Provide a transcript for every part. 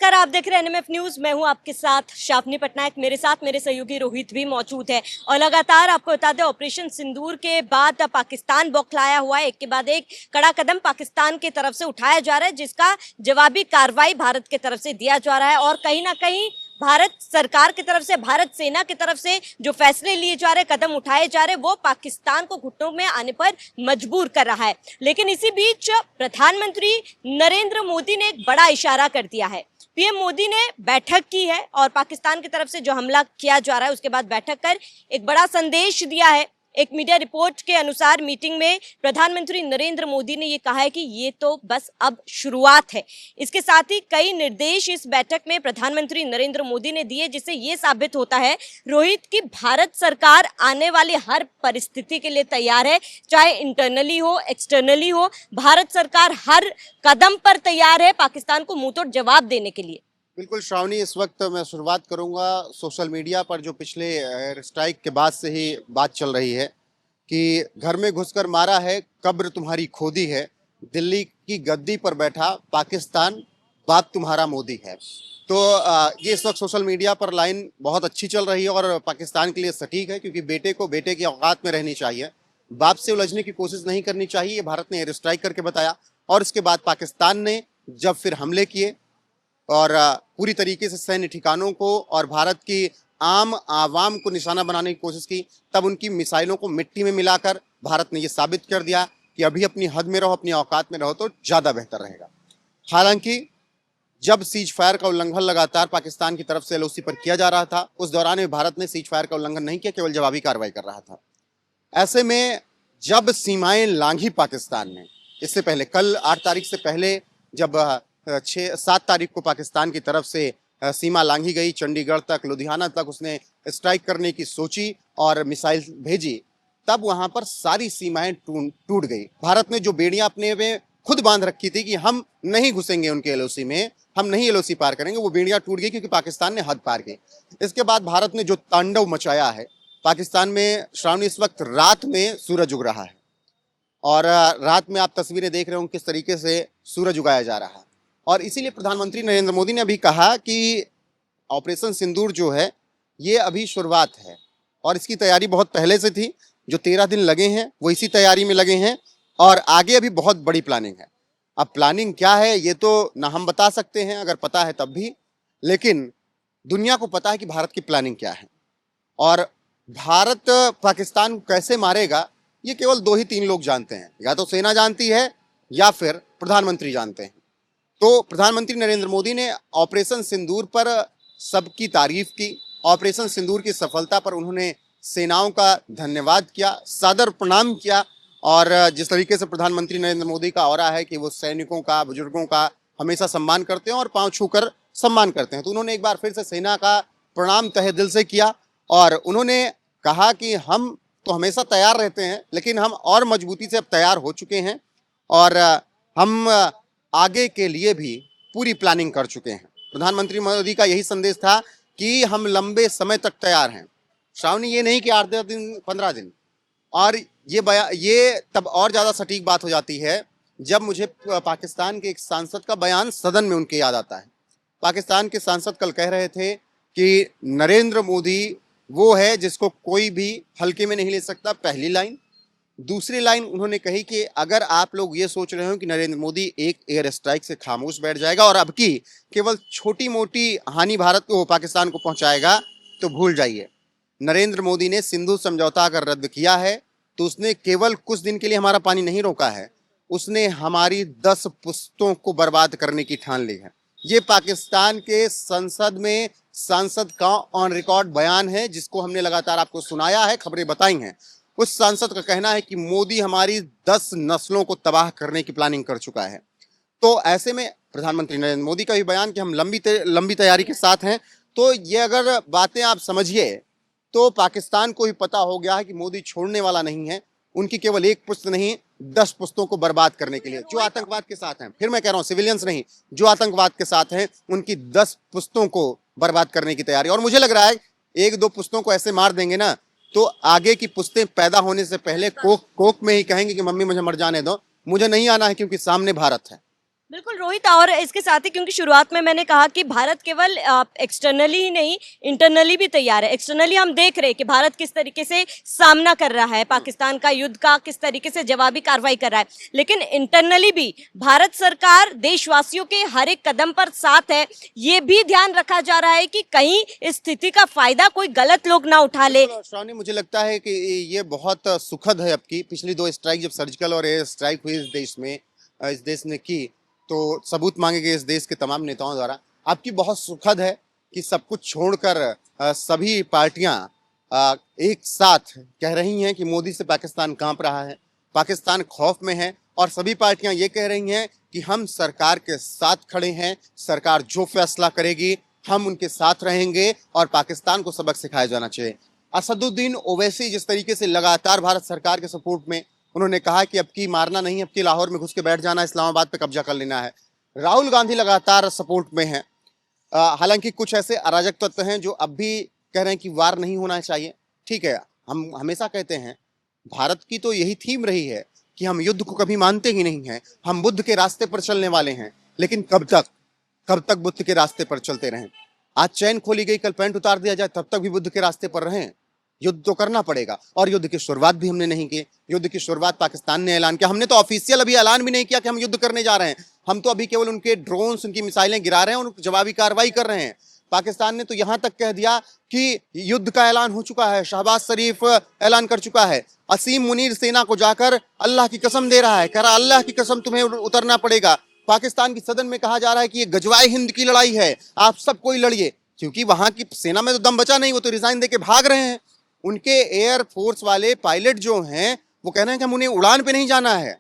नमस्कार, आप देख रहे हैं एनएमएफ न्यूज। मैं हूं आपके साथ शाफनी पटनायक। मेरे साथ मेरे सहयोगी रोहित भी मौजूद है और लगातार आपको बता दें, ऑपरेशन सिंदूर के बाद पाकिस्तान बौखलाया हुआ है। एक के बाद एक कड़ा कदम पाकिस्तान की तरफ से उठाया जा रहा है, जिसका जवाबी कार्रवाई भारत की तरफ से दिया जा रहा है। और कहीं ना कहीं भारत सरकार की तरफ से, भारत सेना की तरफ से जो फैसले लिए जा रहे, कदम उठाए जा रहे, वो पाकिस्तान को घुटनों में आने पर मजबूर कर रहा है। लेकिन इसी बीच प्रधानमंत्री नरेंद्र मोदी ने एक बड़ा इशारा कर दिया है। पीएम मोदी ने बैठक की है और पाकिस्तान की तरफ से जो हमला किया जा रहा है उसके बाद बैठक कर एक बड़ा संदेश दिया है। एक मीडिया रिपोर्ट के अनुसार मीटिंग में प्रधानमंत्री नरेंद्र मोदी ने ये कहा है कि ये तो बस अब शुरुआत है। इसके साथ ही कई निर्देश इस बैठक में प्रधानमंत्री नरेंद्र मोदी ने दिए, जिससे ये साबित होता है रोहित की भारत सरकार आने वाली हर परिस्थिति के लिए तैयार है। चाहे इंटरनली हो, एक्सटर्नली हो, भारत सरकार हर कदम पर तैयार है पाकिस्तान को मुंहतोड़ जवाब देने के लिए। बिल्कुल श्रावणी, इस वक्त मैं शुरुआत करूंगा सोशल मीडिया पर जो पिछले एयर स्ट्राइक के बाद से ही बात चल रही है कि घर में घुसकर मारा है, कब्र तुम्हारी खोदी है, दिल्ली की गद्दी पर बैठा पाकिस्तान, बाप तुम्हारा मोदी है। तो ये इस वक्त सोशल मीडिया पर लाइन बहुत अच्छी चल रही है और पाकिस्तान के लिए सटीक है, क्योंकि बेटे को बेटे की औकात में रहनी चाहिए, बाप से उलझने की कोशिश नहीं करनी चाहिए। ये भारत ने एयर स्ट्राइक करके बताया और इसके बाद पाकिस्तान ने जब फिर हमले किए और पूरी तरीके से सैन्य ठिकानों को और भारत की आम आवाम को निशाना बनाने की कोशिश की, तब उनकी मिसाइलों को मिट्टी में मिलाकर भारत ने ये साबित कर दिया कि अभी अपनी हद में रहो, अपनी औकात में रहो तो ज़्यादा बेहतर रहेगा। हालांकि जब सीज फायर का उल्लंघन लगातार पाकिस्तान की तरफ से एलओसी पर किया जा रहा था, उस दौरान भी भारत ने सीज फायर का उल्लंघन नहीं किया, केवल जवाबी कार्रवाई कर रहा था। ऐसे में जब सीमाएं लांघी पाकिस्तान ने, इससे पहले कल 8 तारीख से पहले जब 7 तारीख को पाकिस्तान की तरफ से सीमा लांघी गई, चंडीगढ़ तक, लुधियाना तक उसने स्ट्राइक करने की सोची और मिसाइल भेजी, तब वहां पर सारी सीमाएं टूट गई। भारत ने जो बेड़ियां अपने में खुद बांध रखी थी कि हम नहीं घुसेंगे उनके एलओसी में, हम नहीं एलओसी पार करेंगे, वो बेड़ियां टूट गई क्योंकि पाकिस्तान ने हद पार की। इसके बाद भारत ने जो तांडव मचाया है पाकिस्तान में, श्रावणी, इस वक्त रात में सूरज उग रहा है और रात में आप तस्वीरें देख रहे हो किस तरीके से सूरज उगाया जा रहा है। और इसीलिए प्रधानमंत्री नरेंद्र मोदी ने अभी कहा कि ऑपरेशन सिंदूर जो है ये अभी शुरुआत है और इसकी तैयारी बहुत पहले से थी। जो 13 दिन लगे हैं वो इसी तैयारी में लगे हैं और आगे अभी बहुत बड़ी प्लानिंग है। अब प्लानिंग क्या है ये तो ना हम बता सकते हैं, अगर पता है तब भी, लेकिन दुनिया को पता है कि भारत की प्लानिंग क्या है। और भारत पाकिस्तान को कैसे मारेगा ये केवल 2 ही 3 लोग जानते हैं, या तो सेना जानती है या फिर प्रधानमंत्री जानते हैं। तो प्रधानमंत्री नरेंद्र मोदी ने ऑपरेशन सिंदूर पर सबकी तारीफ की, ऑपरेशन सिंदूर की सफलता पर उन्होंने सेनाओं का धन्यवाद किया, सादर प्रणाम किया। और जिस तरीके से प्रधानमंत्री नरेंद्र मोदी का ऑरा है कि वो सैनिकों का, बुजुर्गों का हमेशा सम्मान करते हैं और पांव छूकर सम्मान करते हैं, तो उन्होंने एक बार फिर से सेना का प्रणाम तहे दिल से किया और उन्होंने कहा कि हम तो हमेशा तैयार रहते हैं, लेकिन हम और मजबूती से अब तैयार हो चुके हैं और हम आगे के लिए भी पूरी प्लानिंग कर चुके हैं। प्रधानमंत्री मोदी का यही संदेश था कि हम लंबे समय तक तैयार हैं। श्रावणी, ये नहीं कि 8 दिन 15 दिन। और ये तब और ज़्यादा सटीक बात हो जाती है जब मुझे पाकिस्तान के एक सांसद का बयान सदन में उनके याद आता है। पाकिस्तान के सांसद कल कह रहे थे कि नरेंद्र मोदी वो है जिसको कोई भी हल्के में नहीं ले सकता, पहली लाइन। दूसरी लाइन उन्होंने कही कि अगर आप लोग ये सोच रहे हो कि नरेंद्र मोदी एक एयर स्ट्राइक से खामोश बैठ जाएगा और अब की केवल छोटी मोटी हानि भारत को, पाकिस्तान को पहुंचाएगा, तो भूल जाइए। नरेंद्र मोदी ने सिंधु समझौता अगर रद्द किया है तो उसने केवल कुछ दिन के लिए हमारा पानी नहीं रोका है, उसने हमारी 10 पुश्तों को बर्बाद करने की ठान ली है। ये पाकिस्तान के संसद में सांसद का ऑन रिकॉर्ड बयान है, जिसको हमने लगातार आपको सुनाया है, खबरें बताई हैं। उस सांसद का कहना है कि मोदी हमारी 10 नस्लों को तबाह करने की प्लानिंग कर चुका है। तो ऐसे में प्रधानमंत्री नरेंद्र मोदी का भी बयान कि हम लंबी तैयारी के साथ हैं। तो ये अगर बातें आप समझिए तो पाकिस्तान को भी पता हो गया है कि मोदी छोड़ने वाला नहीं है। उनकी केवल एक पुश्त नहीं, 10 पुश्तों को बर्बाद करने के लिए, जो आतंकवाद के साथ हैं, फिर मैं कह रहा हूँ सिविलियंस नहीं, जो आतंकवाद के साथ हैं, उनकी 10 पुश्तों को बर्बाद करने की तैयारी। और मुझे लग रहा है 1-2 पुश्तों को ऐसे मार देंगे ना तो आगे की पुश्तें पैदा होने से पहले कोक में ही कहेंगे कि मम्मी मुझे मर जाने दो, मुझे नहीं आना है क्योंकि सामने भारत है। बिल्कुल रोहित, और इसके साथ ही क्योंकि शुरुआत में मैंने कहा कि भारत केवल एक्सटर्नली ही नहीं इंटरनली भी तैयार है। एक्सटर्नली हम देख रहे हैं कि भारत किस तरीके से सामना कर रहा है पाकिस्तान का, युद्ध का किस तरीके से जवाबी कार्रवाई कर रहा है, लेकिन इंटरनली भी भारत सरकार देशवासियों के हर एक कदम पर साथ है। ये भी ध्यान रखा जा रहा है कि कहीं इस स्थिति का फायदा कोई गलत लोग ना उठा ले। श्रावणी, मुझे लगता है कि ये बहुत सुखद है। अब की पिछली 2 स्ट्राइक जब सर्जिकल और एयर स्ट्राइक हुई इस देश ने की, तो सबूत मांगे गए इस देश के तमाम नेताओं द्वारा। आपकी बहुत सुखद है कि सब कुछ छोड़कर सभी पार्टियां एक साथ कह रही हैं कि मोदी से पाकिस्तान कांप रहा है, पाकिस्तान खौफ में है, और सभी पार्टियां ये कह रही हैं कि हम सरकार के साथ खड़े हैं, सरकार जो फैसला करेगी हम उनके साथ रहेंगे और पाकिस्तान को सबक सिखाया जाना चाहिए। असदुद्दीन ओवैसी जिस तरीके से लगातार भारत सरकार के सपोर्ट में उन्होंने कहा कि अब की मारना नहीं, अब की लाहौर में घुस के बैठ जाना, इस्लामाबाद पे कब्जा कर लेना है। राहुल गांधी लगातार सपोर्ट में हैं। हालांकि कुछ ऐसे अराजक तत्व हैं जो अब भी कह रहे हैं कि वार नहीं होना चाहिए। ठीक है, हम हमेशा कहते हैं भारत की तो यही थीम रही है कि हम युद्ध को कभी मानते ही नहीं हैं, हम बुद्ध के रास्ते पर चलने वाले हैं। लेकिन कब तक बुद्ध के रास्ते पर चलते रहें? आज चैन खोली गई, कल पैंट उतार दिया जाए, तब तक भी बुद्ध के रास्ते पर रहें? युद्ध तो करना पड़ेगा। और युद्ध की शुरुआत भी हमने नहीं की। युद्ध की शुरुआत पाकिस्तान ने ऐलान किया। हमने तो ऑफिशियल अभी ऐलान भी नहीं किया कि हम युद्ध करने जा रहे हैं। हम तो अभी केवल उनके ड्रोन्स, उनकी मिसाइलें गिरा रहे हैं, उन जवाबी कार्रवाई कर रहे हैं। पाकिस्तान ने तो यहां तक कह दिया कि युद्ध का ऐलान हो चुका है, शहबाज शरीफ ऐलान कर चुका है। असीम मुनीर सेना को जाकर अल्लाह की कसम दे रहा है, कह रहा अल्लाह की कसम तुम्हें उतरना पड़ेगा। पाकिस्तान की सदन में कहा जा रहा है कि ये गजवाए हिंद की लड़ाई है, आप सब कोई लड़िए। क्योंकि वहां की सेना में तो दम बचा नहीं, वो तो रिजाइन देके भाग रहे हैं। उनके एयर फोर्स वाले पायलट जो हैं वो कह रहे हैं कि हम उन्हें उड़ान पे नहीं जाना है।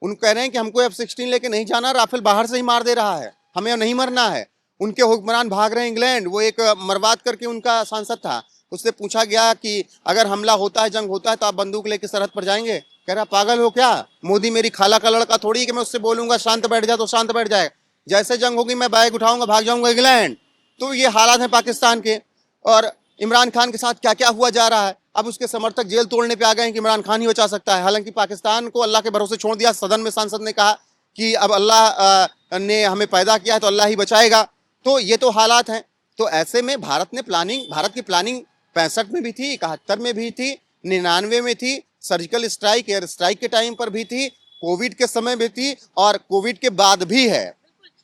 उन कह रहे हैं कि हमको F-16 लेके नहीं जाना, राफेल बाहर से ही मार दे रहा है, हमें नहीं मरना है। उनके हुक्मरान भाग रहे हैं इंग्लैंड। वो एक मरवाद करके उनका सांसद था, उससे पूछा गया कि अगर हमला होता है, जंग होता है, तो आप बंदूक लेके सरहद पर जाएंगे? कह रहा पागल हो क्या, मोदी मेरी खाला का लड़का थोड़ी कि मैं उससे बोलूंगा शांत बैठ जा तो शांत बैठ जाएगा। जैसे जंग होगी मैं बैग उठाऊंगा, भाग जाऊंगा इंग्लैंड। तो ये हालात हैं पाकिस्तान के। और इमरान खान के साथ क्या क्या हुआ जा रहा है, अब उसके समर्थक जेल तोड़ने पे आ गए हैं कि इमरान खान ही बचा सकता है। हालांकि पाकिस्तान को अल्लाह के भरोसे छोड़ दिया। सदन में सांसद ने कहा कि अब अल्लाह ने हमें पैदा किया है तो अल्लाह ही बचाएगा। तो ये तो हालात हैं। तो ऐसे में भारत की प्लानिंग 65 में भी थी, 71 में भी थी, 99 में थी, सर्जिकल स्ट्राइक, एयर स्ट्राइक के टाइम पर भी थी, कोविड के समय भी थी, और कोविड के बाद भी है।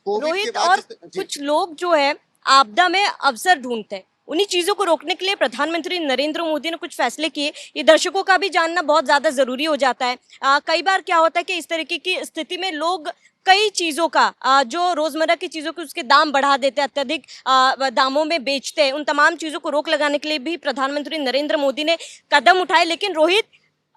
रोहित, और कुछ लोग जो है आपदा में अवसर ढूंढते हैं, उन्हीं चीजों को रोकने के लिए प्रधानमंत्री नरेंद्र मोदी ने कुछ फैसले किए। ये दर्शकों का भी जानना बहुत ज्यादा जरूरी हो जाता है। कई बार क्या होता है कि इस तरीके की स्थिति में लोग कई चीजों का जो रोजमर्रा की चीजों के उसके दाम बढ़ा देते हैं, अत्यधिक दामों में बेचते हैं। उन तमाम चीजों को रोक लगाने के लिए भी प्रधानमंत्री नरेंद्र मोदी ने कदम उठाए। लेकिन रोहित,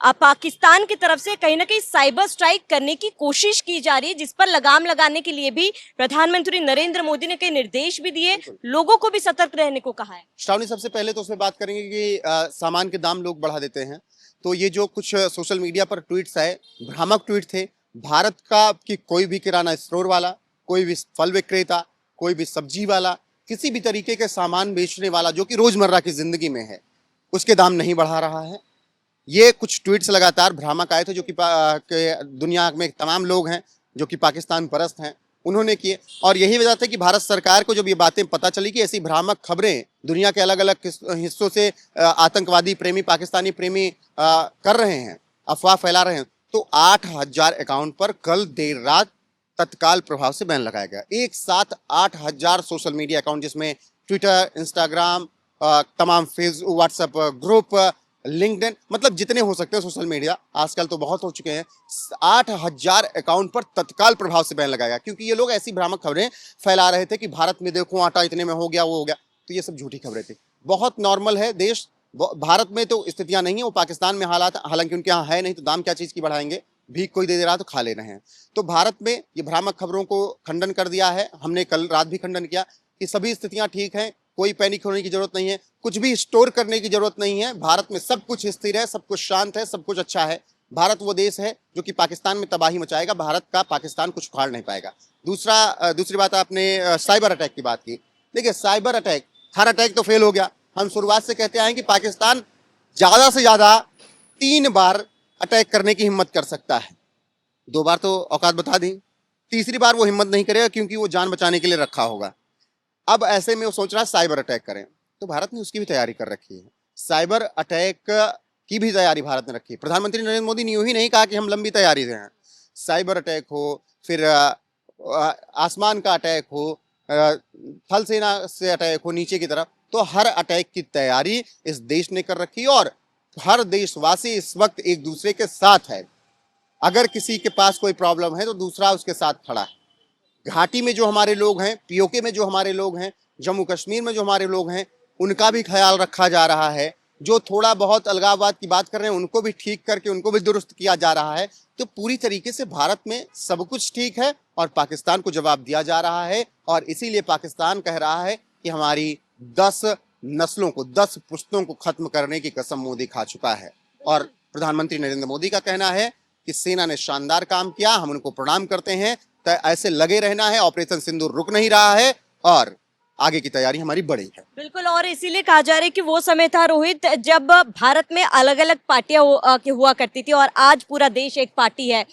पाकिस्तान की तरफ से कहीं ना कहीं साइबर स्ट्राइक करने की कोशिश की जा रही है, जिस पर लगाम लगाने के लिए भी प्रधानमंत्री नरेंद्र मोदी ने कई निर्देश भी दिए, लोगों को भी सतर्क रहने को कहा है। श्रावणी, सबसे पहले तो उसमें बात करेंगे कि सामान के दाम लोग बढ़ा देते हैं। तो ये जो कुछ सोशल मीडिया पर ट्वीट्स आए, भ्रामक ट्वीट थे। भारत का कि कोई भी किराना स्टोर वाला, कोई भी फल विक्रेता, कोई भी सब्जी वाला, किसी भी तरीके के सामान बेचने वाला जो कि रोजमर्रा की जिंदगी में है, उसके दाम नहीं बढ़ा रहा है। ये कुछ ट्वीट्स लगातार भ्रामक आए थे जो कि दुनिया में तमाम लोग हैं जो कि पाकिस्तान परस्त हैं, उन्होंने किए। और यही वजह थी कि भारत सरकार को जब ये बातें पता चली कि ऐसी भ्रामक खबरें दुनिया के अलग अलग हिस्सों से आतंकवादी प्रेमी, पाकिस्तानी प्रेमी कर रहे हैं, अफवाह फैला रहे हैं, तो 8000 अकाउंट पर कल देर रात तत्काल प्रभाव से बैन लगाया गया। एक साथ 8000 सोशल मीडिया अकाउंट, जिसमें ट्विटर, इंस्टाग्राम, तमाम फेसबुक, व्हाट्सएप ग्रुप, लिंक्डइन, मतलब जितने हो सकते हैं सोशल मीडिया, आजकल तो बहुत हो चुके हैं, 8000 अकाउंट पर तत्काल प्रभाव से बैन लगाया। क्योंकि ये लोग ऐसी भ्रामक खबरें फैला रहे थे कि भारत में देखो आटा इतने में हो गया, वो हो गया। तो ये सब झूठी खबरें थी। बहुत नॉर्मल है देश, भारत में तो स्थितियां नहीं है, वो पाकिस्तान में हालात, हालांकि उनके यहाँ है नहीं, तो दाम क्या चीज की बढ़ाएंगे, भीख कोई दे रहा तो खा ले रहे हैं। तो भारत में ये भ्रामक खबरों को खंडन कर दिया है। हमने कल रात भी खंडन किया कि सभी स्थितियां ठीक हैं, कोई पैनिक होने की जरूरत नहीं है, कुछ भी स्टोर करने की जरूरत नहीं है। भारत में सब कुछ स्थिर है, सब कुछ शांत है, सब कुछ अच्छा है। भारत वो देश है जो कि पाकिस्तान में तबाही मचाएगा, भारत का पाकिस्तान कुछ उखाड़ नहीं पाएगा। दूसरी बात, आपने साइबर अटैक की बात की। देखिए, साइबर अटैक, हर अटैक तो फेल हो गया। हम शुरुआत से कहते आए कि पाकिस्तान ज्यादा से ज्यादा 3 बार अटैक करने की हिम्मत कर सकता है। 2 बार तो औकात बता दी, तीसरी बार वो हिम्मत नहीं करेगा क्योंकि वो जान बचाने के लिए रखा होगा। अब ऐसे में वो सोच रहा है साइबर अटैक करें, तो भारत ने उसकी भी तैयारी कर रखी है। साइबर अटैक की भी तैयारी भारत ने रखी है। प्रधानमंत्री नरेंद्र मोदी ने यूं ही नहीं कहा कि हम लंबी तैयारी से हैं। साइबर अटैक हो, फिर आसमान का अटैक हो, थल सेना से अटैक हो नीचे की तरफ, तो हर अटैक की तैयारी इस देश ने कर रखी है और हर देशवासी इस वक्त एक दूसरे के साथ है। अगर किसी के पास कोई प्रॉब्लम है तो दूसरा उसके साथ खड़ा है। घाटी में जो हमारे लोग हैं, पीओके में जो हमारे लोग हैं, जम्मू कश्मीर में जो हमारे लोग हैं, उनका भी ख्याल रखा जा रहा है। जो थोड़ा बहुत अलगाववाद की बात कर रहे हैं उनको भी ठीक करके उनको भी दुरुस्त किया जा रहा है। तो पूरी तरीके से भारत में सब कुछ ठीक है और पाकिस्तान को जवाब दिया जा रहा है। और इसीलिए पाकिस्तान कह रहा है कि हमारी 10 नस्लों को, 10 पुश्तों को खत्म करने की कसम मोदी खा चुका है। और प्रधानमंत्री नरेंद्र मोदी का कहना है कि सेना ने शानदार काम किया, हम उनको प्रणाम करते हैं, तो ऐसे लगे रहना है। ऑपरेशन सिंदूर रुक नहीं रहा है और आगे की तैयारी हमारी बड़ी है। बिल्कुल, और इसीलिए कहा जा रहा है कि वो समय था रोहित जब भारत में अलग अलग पार्टियां हुआ करती थी और आज पूरा देश एक पार्टी है।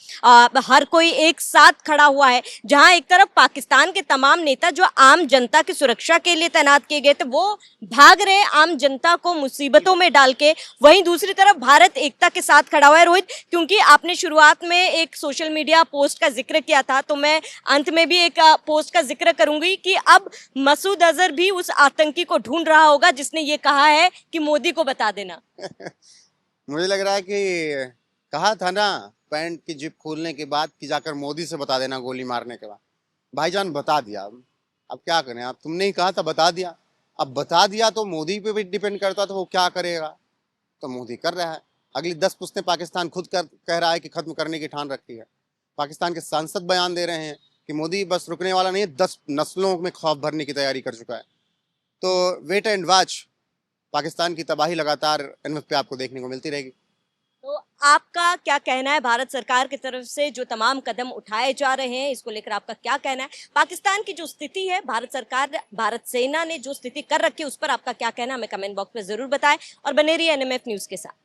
हर कोई एक साथ खड़ा हुआ है। जहां एक तरफ पाकिस्तान के तमाम नेता जो आम जनता की सुरक्षा के लिए तैनात किए गए थे वो भाग रहे आम जनता को मुसीबतों में डाल के, वहीं दूसरी तरफ भारत एकता के साथ खड़ा हुआ है रोहित। क्योंकि आपने शुरुआत में एक सोशल मीडिया पोस्ट का जिक्र किया था, तो मैं अंत में भी एक पोस्ट का जिक्र करूंगी कि अब मसूद अजहर भी उस आतंकी को ढूंढ रहा होगा जिसने ये कहा है कि मोदी को बता देना। मुझे लग रहा है कि कहा था ना पैंट की जिप खोलने के बाद कि जाकर मोदी से बता देना गोली मारने के बाद। भाईजान बता दिया, अब क्या करें, आप तुमने ही कहा था बता दिया। अब बता दिया तो मोदी पे भी डिपेंड करता, तो वो क्या करेगा, तो मोदी कर रहा है। अगली 10 पुश्तें पाकिस्तान खुद कह रहा है कि खत्म करने की ठान रखी है। पाकिस्तान के सांसद बयान दे रहे हैं कि मोदी बस रुकने वाला नहीं है, 10 नस्लों में खौफ भरने की तैयारी कर चुका है। तो वेट एंड वॉच, पाकिस्तान की तबाही लगातार एनएफ पे आपको देखने को मिलती रहेगी। तो आपका क्या कहना है, भारत सरकार की तरफ से जो तमाम कदम उठाए जा रहे हैं इसको लेकर आपका क्या कहना है? पाकिस्तान की जो स्थिति है, भारत सरकार, भारत सेना ने जो स्थिति कर रखी है उस पर आपका क्या कहना है? हमें कमेंट बॉक्स में जरूर बताएं और बने रहिए एनएमएफ न्यूज के साथ।